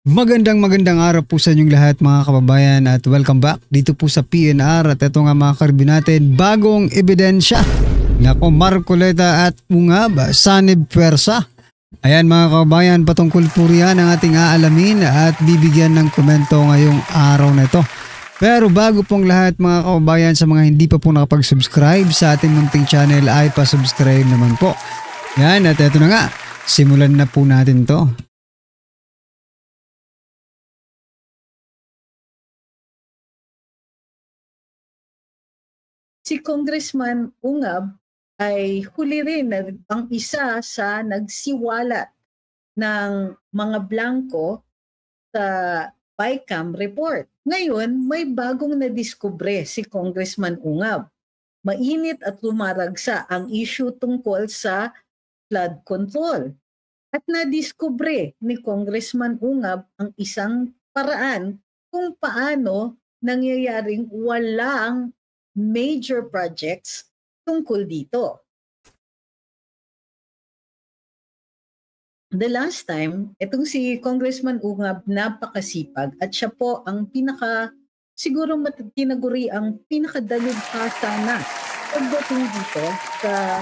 Magandang araw po sa inyong lahat mga kababayan at welcome back dito po sa PNR at ito nga mga karbi natin, bagong ebidensya. Nako, Marcoleta at Ungab, sanib pwersa. Ayan mga kababayan, patungkol po riyan ang ating aalamin at bibigyan ng komento ngayong araw na ito. Pero bago pong lahat mga kababayan, sa mga hindi pa po nakapag-subscribe sa ating munting channel ay pa-subscribe naman po. Yan, at ito na nga, simulan na po natin to. Si Congressman Ungab ay huli rin ang isa sa nagsiwalat ng mga blanco sa BICAM report. Ngayon, may bagong nadiskubre si Congressman Ungab. Mainit at lumaragsa ang issue tungkol sa flood control. At nadiskubre ni Congressman Ungab ang isang paraan kung paano nangyayaring walang major projects tungkol dito. The last time, itong si Congressman Ungab napakasipag at siya po ang siguro tinaguri ang pinakadalubhasa na pagdating dito sa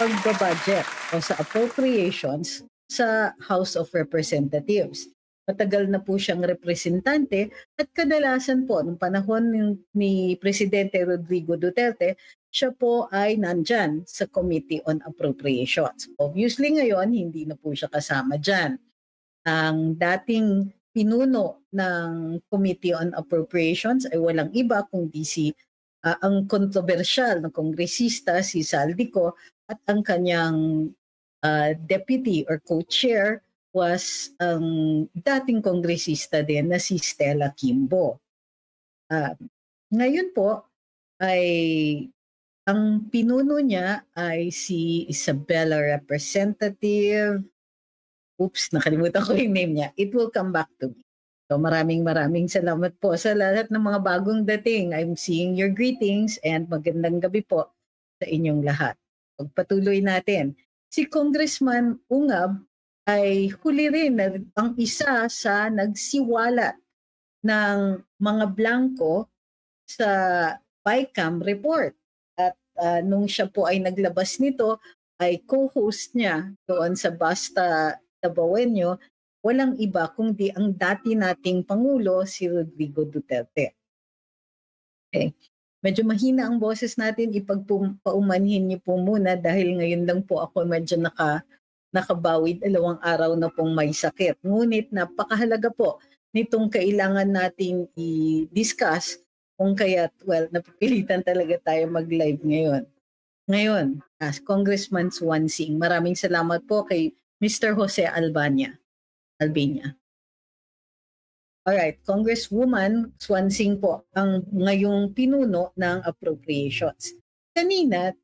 pagbabudget o sa appropriations sa House of Representatives. Matagal na po siyang representante at kadalasan po noong panahon ni Presidente Rodrigo Duterte, siya po ay nandyan sa Committee on Appropriations. Obviously ngayon, hindi na po siya kasama dyan. Ang dating pinuno ng Committee on Appropriations ay walang iba kundi ang kontrobersyal na kongresista si Saldico at ang kanyang deputy or co-chair was ang dating kongresista din na si Stella Kimbo. Ngayon po ay ang pinuno niya ay si Isabela Representative. Oops, nakalimutan ko yung name niya. It will come back to me. So maraming salamat po sa lahat ng mga bagong dating. I'm seeing your greetings and magandang gabi po sa inyong lahat. Pagpatuloy natin. Si Congressman Ungab ay huli rin ang isa sa nagsiwalat ng mga blanco sa BICAM report. At nung siya po ay naglabas nito, ay co-host niya doon sa Basta Tabawenyo, walang iba kundi ang dati nating Pangulo, si Rodrigo Duterte. Okay. Medyo mahina ang boses natin, ipagpaumanhin niyo po muna dahil ngayon lang po ako medyo nakabawid, 2 araw na pong may sakit. Ngunit napakahalaga po nitong kailangan nating i-discuss kung kaya't, napipilitan talaga tayo mag-live ngayon. Ngayon, as Congressman Swansing, maraming salamat po kay Mr. Jose Albania. Alright, Congresswoman Swansing po ang ngayong pinuno ng appropriations. Kanina,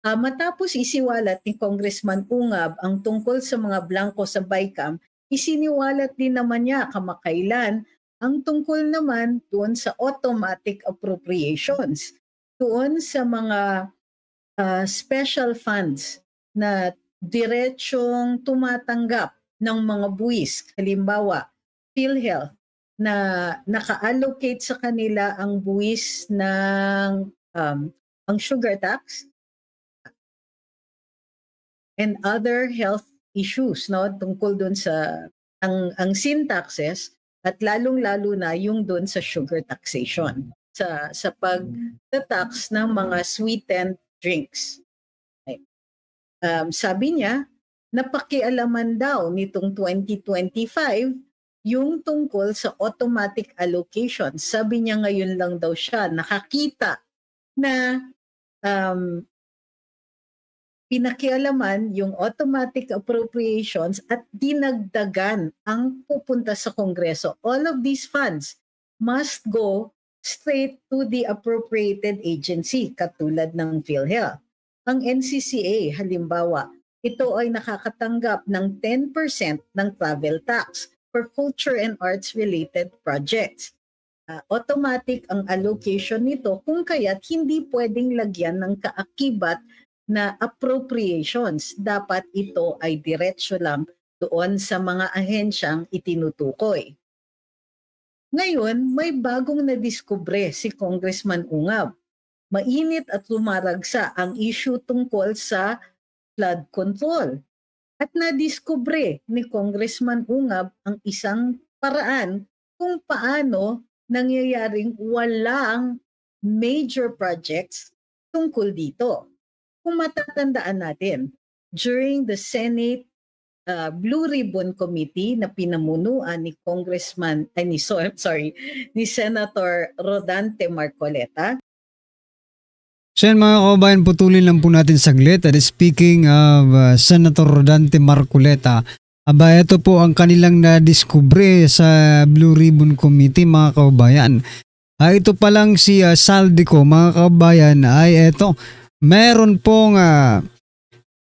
matapos isiwalat ni Congressman Ungab ang tungkol sa mga blanco sa BICAM, isiniwalat din naman niya kamakailan ang tungkol naman doon sa automatic appropriations, doon sa mga special funds na diretsyong tumatanggap ng mga buwis. Halimbawa, PhilHealth na naka-allocate sa kanila ang buwis ng ang sugar tax and other health issues, no, tungkol doon sa ang sin taxes at lalong-lalo na yung doon sa sugar taxation sa pag-tax ng mga sweetened drinks. Okay. Sabi niya, napakialaman daw nitong 2025 yung tungkol sa automatic allocation. Sabi niya ngayon lang daw siya nakakita na pinakialaman yung automatic appropriations at dinagdagan ang pupunta sa Kongreso. All of these funds must go straight to the appropriated agency katulad ng PhilHealth. Ang NCCA, halimbawa, ito ay nakakatanggap ng 10% ng travel tax for culture and arts related projects. Automatic ang allocation nito kung kaya't hindi pwedeng lagyan ng kaakibat na appropriations. Dapat ito ay diretsyo lang doon sa mga ahensyang itinutukoy. Ngayon, may bagong nadiskubre si Congressman Ungab. Mainit at lumaragsa ang issue tungkol sa flood control. At nadiskubre ni Congressman Ungab ang isang paraan kung paano nangyayaring walang major projects tungkol dito. Kung matatandaan natin, during the Senate Blue Ribbon Committee na pinamunuan ni ni Senator Rodante Marcoleta. So yan mga kababayan, putulin lang po natin saglit. At speaking of Senator Rodante Marcoleta, ito po ang kanilang nadiskubre sa Blue Ribbon Committee mga kababayan. Ito pa lang si Saldico mga kababayan ay meron pong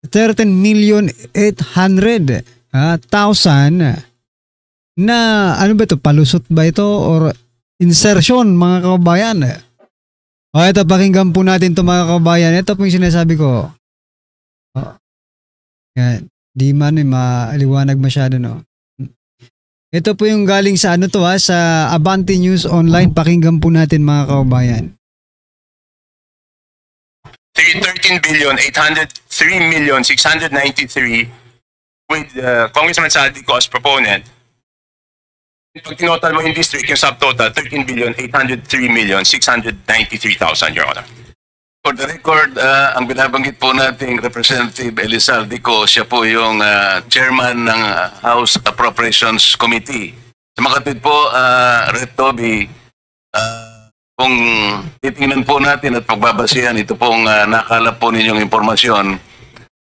13,800,000 na ano ba ito? Palusot ba ito or insertion mga kababayan? Ito, pakinggan po natin ito mga kababayan. Ito po yung sinasabi ko. Yan. Di man maliwanag masyado, no? Ito po yung galing sa sa Abante News Online. Pakinggan po natin mga kababayan. 13,803,693 with Congressman Saldico as proponent. Pag tinotal mo in district, yung subtotal, 13,803,693,000, Your Honor. For the record, ang binabanggit po nating Representative Elizaldico, siya po yung chairman ng House Appropriations Committee. Sa makatid po, Rep. Toby, kung titingnan po natin at pagbabasihan, ito pong nakalap po ninyong impormasyon,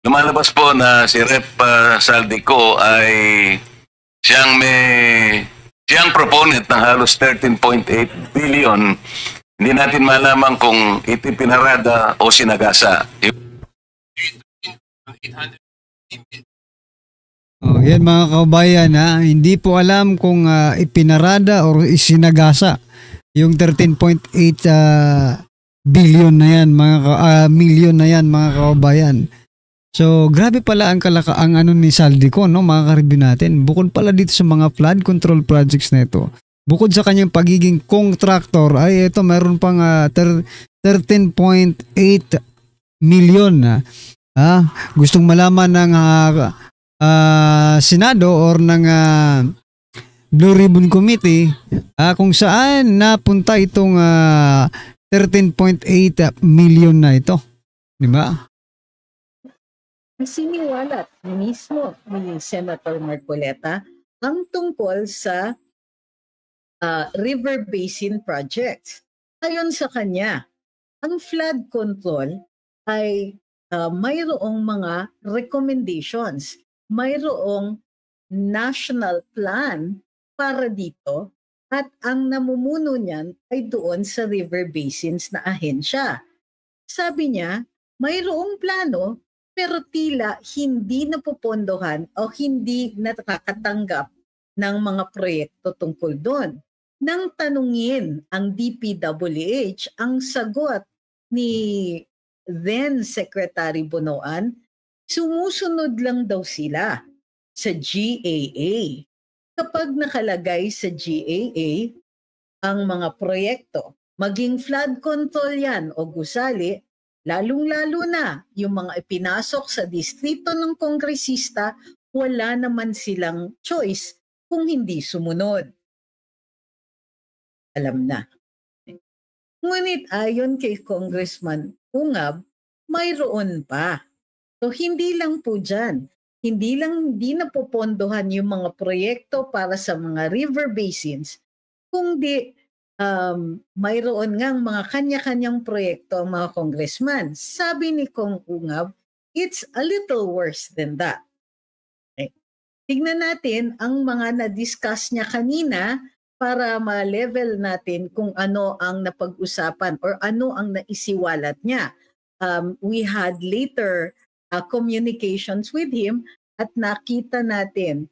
lumalabas po na si Rep. Saldico ay siyang proponent ng halos 13.8 billion. Hindi natin malaman kung ito pinarada o sinagasa. Yan mga kababayan, hindi po alam kung ipinarada o isinagasa yung 13.8 billion na yan, million na yan mga kababayan. So, grabe pala ang ni Saldico, no, mga karibin natin. Bukod pala dito sa mga flood control projects na ito, bukod sa kanyang pagiging contractor, ay ito, meron pang 13.8 million na gustong malaman ng Senado or ng Blue Ribbon Committee kung saan napunta itong 13.8 million na ito. Di ba? Siniwalat mismo ni Senator Marcoleta ang tungkol sa river basin projects. Ayon sa kanya, ang flood control ay mayroong mga recommendations, mayroong national plan para dito at ang namumuno niyan ay doon sa river basins na ahensya. Sabi niya, mayroong plano pero tila hindi napopondohan o hindi nakakatanggap ng mga proyekto tungkol doon. Nang tanungin ang DPWH, ang sagot ni then Secretary Bonoan, sumusunod lang daw sila sa GAA. Kapag nakalagay sa GAA ang mga proyekto, maging flood control yan o gusali, lalong-lalo na yung mga ipinasok sa distrito ng kongresista, wala naman silang choice kung hindi sumunod. Alam na. Ngunit ayon kay Congressman Ungab, mayroon pa. So hindi lang po dyan. Hindi napopondohan yung mga proyekto para sa mga river basins, kundi mayroon ngang mga kanya-kanyang proyekto ang mga congressman. Sabi ni Kong Ungab, it's a little worse than that. Okay. Tignan natin ang mga na-discuss niya kanina para ma-level natin kung ano ang napag-usapan or ano ang naisiwalat niya. We had later communications with him at nakita natin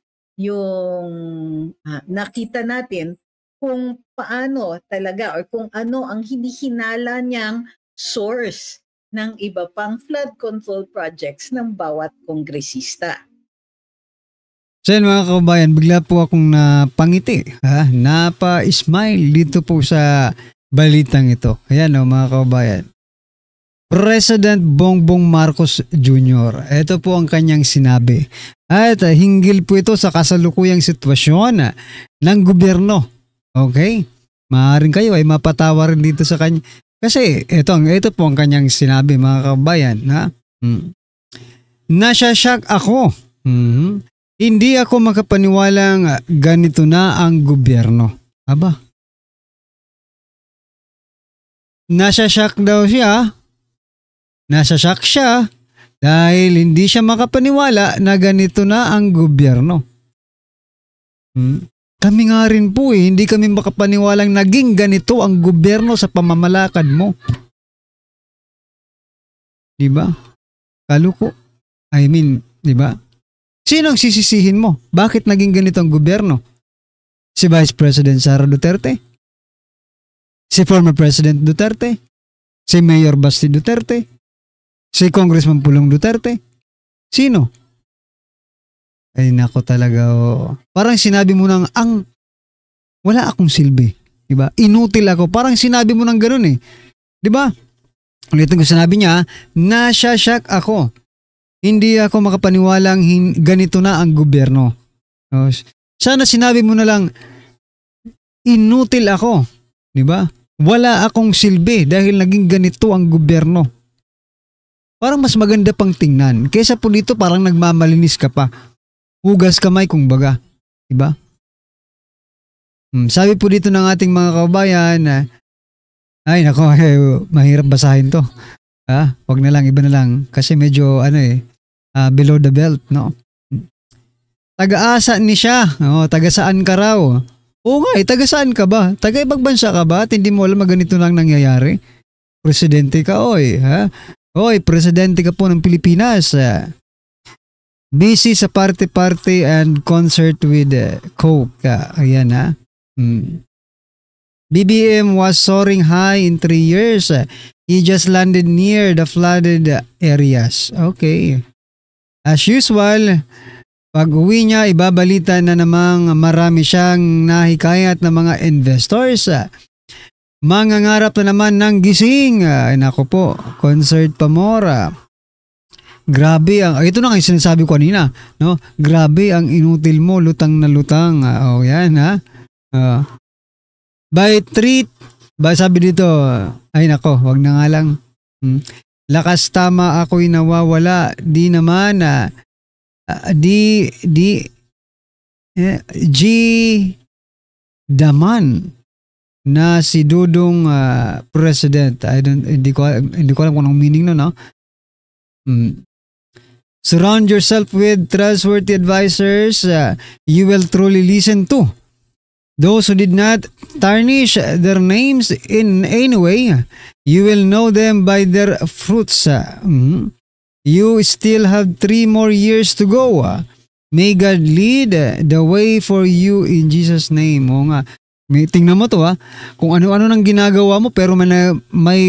kung paano talaga or kung ano ang hinihinala niyang source ng iba pang flood control projects ng bawat kongresista. So yun mga kababayan, bigla po akong napangiti, napa-smile dito po sa balitang ito. Ayan mga kababayan. President Bongbong Marcos Jr. Ito po ang kanyang sinabi. At hinggil po ito sa kasalukuyang sitwasyon ng gobyerno. Okay? Maaaring kayo ay mapatawa rin dito sa kanya. Kasi ito po ang kanyang sinabi mga kababayan. Nasashock ako. Hindi ako makapaniwalang ganito na ang gobyerno. Aba. Nasashock daw siya. Nasashock siya dahil hindi siya makapaniwala na ganito na ang gobyerno. Kami nga rin po hindi kami makapaniwalang naging ganito ang gobyerno sa pamamalakad mo. Diba? Kaluko. I mean, diba? Sino ang sisisihin mo? Bakit naging ganito ang gobyerno? Si Vice President Sara Duterte? Si former President Duterte? Si Mayor Basti Duterte? Si Congressman Pulong Duterte? Sino? Ay nako talaga. Parang sinabi mo nang wala akong silbi. Diba? Inutil ako. Parang sinabi mo nang ganun Diba? Ulitin ko sinabi niya, nasashock ako. Hindi ako makapaniwalang ganito na ang gobyerno. Sana sinabi mo na lang, inutil ako. Diba? Wala akong silbi dahil naging ganito ang gobyerno. Parang mas maganda pang tingnan. Kesa po dito parang nagmamalinis ka pa. Hugas kamay kung baga. Diba? Sabi po dito ng ating mga kababayan ay nako, mahirap basahin to. Wag na lang, iba na lang. Kasi medyo below the belt, no? Taga-asa ni siya. Taga saan ka raw? Oo nga, taga saan ka ba? Taga ibang bansa ka ba? At hindi mo alam ganito lang nangyayari? Presidente ka, Oy, presidente ka po ng Pilipinas. Busy sa party and concert with Coke. Ayan BBM was soaring high in 3 years. He just landed near the flooded areas. Okay. As usual, pag uwi niya, ibabalita na namang marami siyang nahikayat na mga investors. Mangangarap na naman ng gising. Nako po, concert pa more. Grabe ito na nga yung sinasabi ko kanina, no? Grabe ang inutil mo, lutang na lutang. Yan sabi dito, ay nako, wag na nga lang. Lakas tama ako'y nawawala, di naman daman na si Dudong president. Hindi ko alam kung anong meaning no. Surround yourself with trustworthy advisors you will truly listen to. Those who did not tarnish their names in any way, you will know them by their fruits. You still have 3 more years to go. May God lead the way for you in Jesus' name. Tingnan mo to kung ano-ano nang ginagawa mo pero may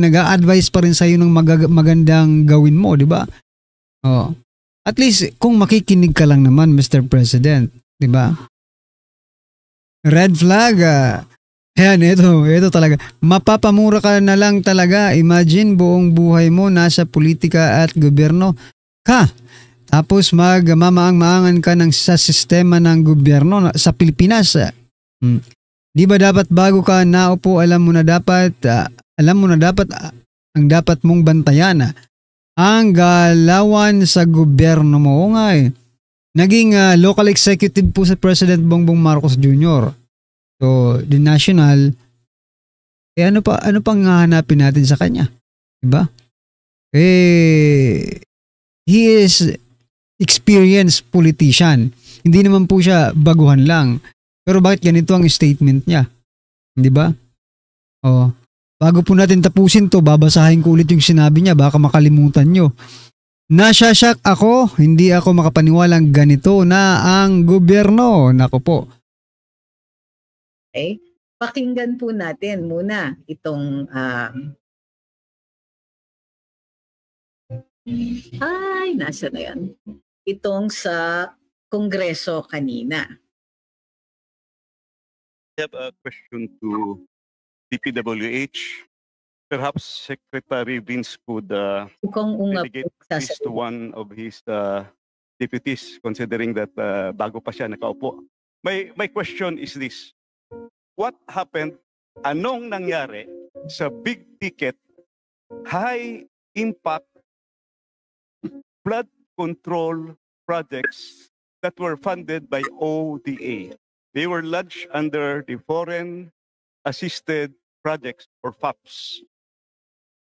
nag-a-advise pa rin sa'yo ng magandang gawin mo, di ba? At least kung makikinig ka lang naman, Mr. President, di ba? Red flag. Ayan, ito talaga. Mapapamura ka na lang talaga. Imagine buong buhay mo nasa politika at gobyerno ka. Tapos magmamaang-maangan ka sa sistema ng gobyerno sa Pilipinas. Di ba dapat bago ka naupo, alam mo na dapat ang dapat mong bantayan ang galawan sa gobyerno mo. Naging local executive po sa President Bongbong Marcos Jr. So, the national, ano pang hahanapin natin sa kanya? Diba? He is experienced politician. Hindi naman po siya baguhan lang. Pero bakit ganito ang statement niya? Diba? Bago po natin tapusin to, babasahin ko ulit yung sinabi niya, baka makalimutan nyo. Nasashock ako, hindi ako makapaniwalang ganito na ang gobyerno. Nako po. Okay. Pakinggan po natin muna itong nasa na yan? Itong sa Kongreso kanina. I have a question to DPWH. Perhaps Secretary Vince could Kung unga delegate po this to sasagot. one of his deputies, considering that bago pa siya nakaupo. My question is this. What happened? Anong nangyari sa big ticket, high impact flood control projects that were funded by ODA? They were lodged under the Foreign Assisted Projects or FAPs.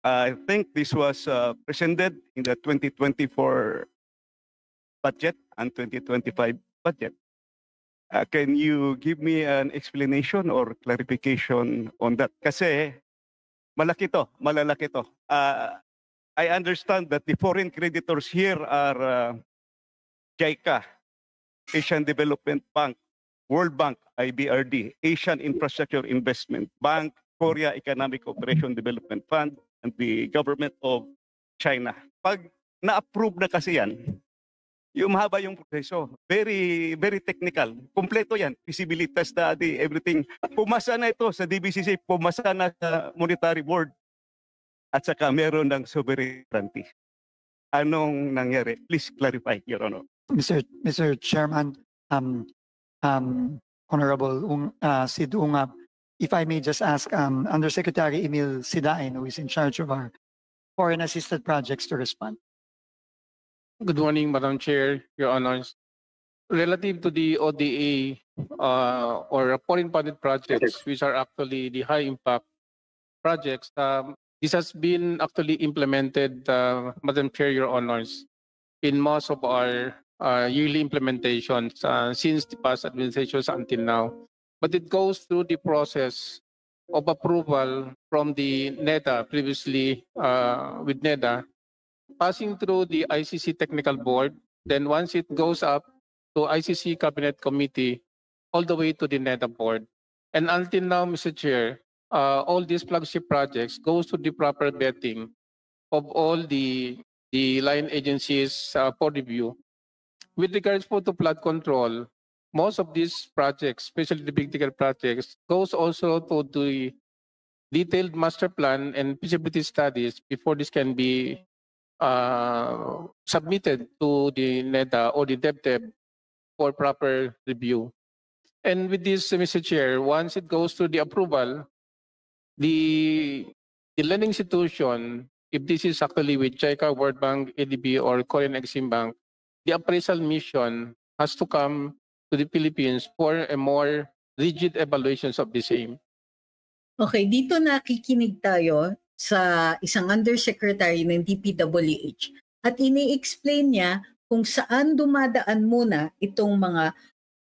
I think this was presented in the 2024 budget and 2025 budget. Can you give me an explanation or clarification on that? Kasi malalaki to. I understand that the foreign creditors here are JICA, Asian Development Bank, World Bank, IBRD, Asian Infrastructure Investment Bank, Korea Economic Cooperation Development Fund, and the government of China. Pag na-approve na kasi yan, yung mahaba yung proseso. Very, very technical. Kompleto yan. Feasibility study, everything. Pumasa na ito sa DBCC, pumasa na sa Monetary Board, at saka meron ng sovereignty. Anong nangyari? Please clarify, Your Honor. Mr. Chairman, Honorable Sid Ungab, if I may just ask Undersecretary Emil Sidain, who is in charge of our foreign assisted projects, to respond. Good morning, Madam Chair, Your Honors. Relative to the ODA or foreign funded projects, which are actually the high impact projects, this has been actually implemented, Madam Chair, Your Honors, in most of our yearly implementations since the past administrations until now. But it goes through the process of approval from the NEDA, previously with NEDA, passing through the ICC Technical Board. Then once it goes up to ICC Cabinet Committee, all the way to the NEDA Board. And until now, Mr. Chair, all these flagship projects goes to the proper vetting of all the line agencies for review. With regards to flood control, most of these projects, especially the big ticket projects, goes also to the detailed master plan and feasibility studies before this can be submitted to the NEDA or the DepDep for proper review. And with this, Mr. Chair, once it goes to the approval, the lending institution, if this is actually with JICA, World Bank, ADB, or Korean Exim Bank, the appraisal mission has to come to the Philippines for a more rigid evaluations of the same. Okay, dito nakikinig tayo sa isang undersecretary ng DPWH at ini-explain niya kung saan dumadaan muna itong mga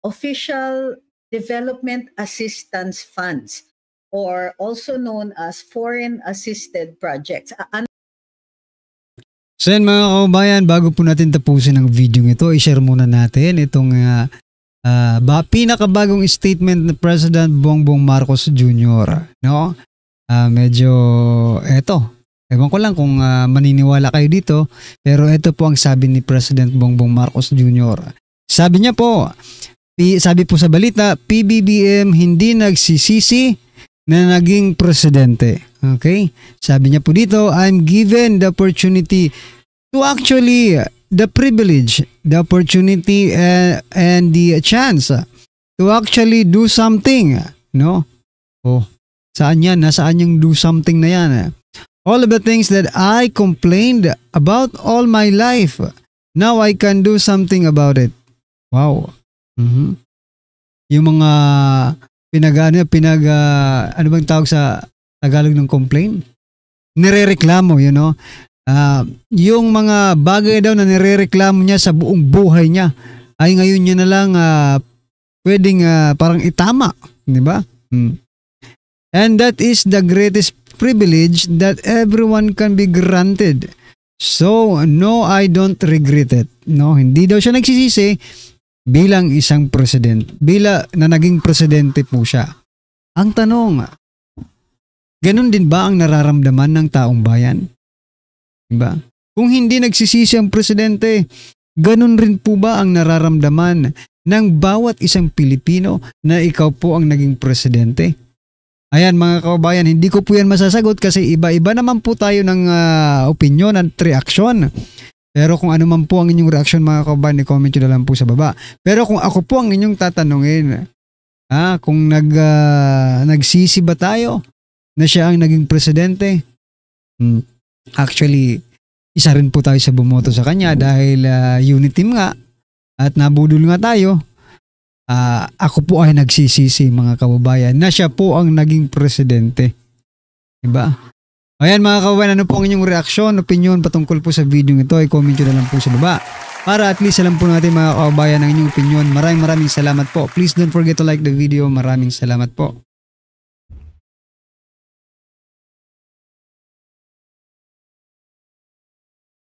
official development assistance funds or also known as foreign assisted projects. So yan mga kababayan, bago po natin tapusin ang video ito, i-share muna natin itong pinakabagong statement ni President Bongbong Marcos Jr. No? Medyo ewan ko lang kung maniniwala kayo dito, pero ito po ang sabi ni President Bongbong Marcos Jr. Sabi niya po, sabi po sa balita, PBBM hindi nagsisisi na naging presidente. Okay? Sabi niya po dito, I'm given the opportunity to actually, the privilege, the opportunity and the chance to actually do something. No? Oh, saan yan? Nasaan yung do something na yan? All of the things that I complained about all my life, now I can do something about it. Wow. Yung mga ano bang tawag sa Tagalog ng complaint? Nirereklamo, you know. Yung mga bagay daw na nirereklamo niya sa buong buhay niya ay ngayon niya na lang pwedeng parang itama, di ba? And that is the greatest privilege that everyone can be granted. So, no, I don't regret it. No, hindi daw siya nagsisisi bilang isang president. Na naging presidente po siya. Ang tanong, ganun din ba ang nararamdaman ng taong bayan? Diba? Kung hindi nagsisisi ang presidente, Ganun rin po ba ang nararamdaman ng bawat isang Pilipino na ikaw po ang naging presidente? Ayan mga kababayan, hindi ko po yan masasagot kasi iba-iba naman po tayo ng opinion at reaksyon. Pero kung ano man po ang inyong reaksyon mga kababayan, i-comment nyo na lang po sa baba. Pero kung ako po ang inyong tatanungin, kung nagsisi ba tayo na siya ang naging presidente? Actually, isa rin po tayo sa bumoto sa kanya dahil unit team nga at nabudol nga tayo. Ako po ay nagsisisi mga kababayan na siya po ang naging presidente. Diba? Ayan mga kababayan, ano po ang inyong reaksyon, opinion patungkol po sa video ito? I-comment nyo na lang po sa baba. Para at least alam po natin mga kababayan ang inyong opinion. Maraming salamat po. Please don't forget to like the video. Maraming salamat po.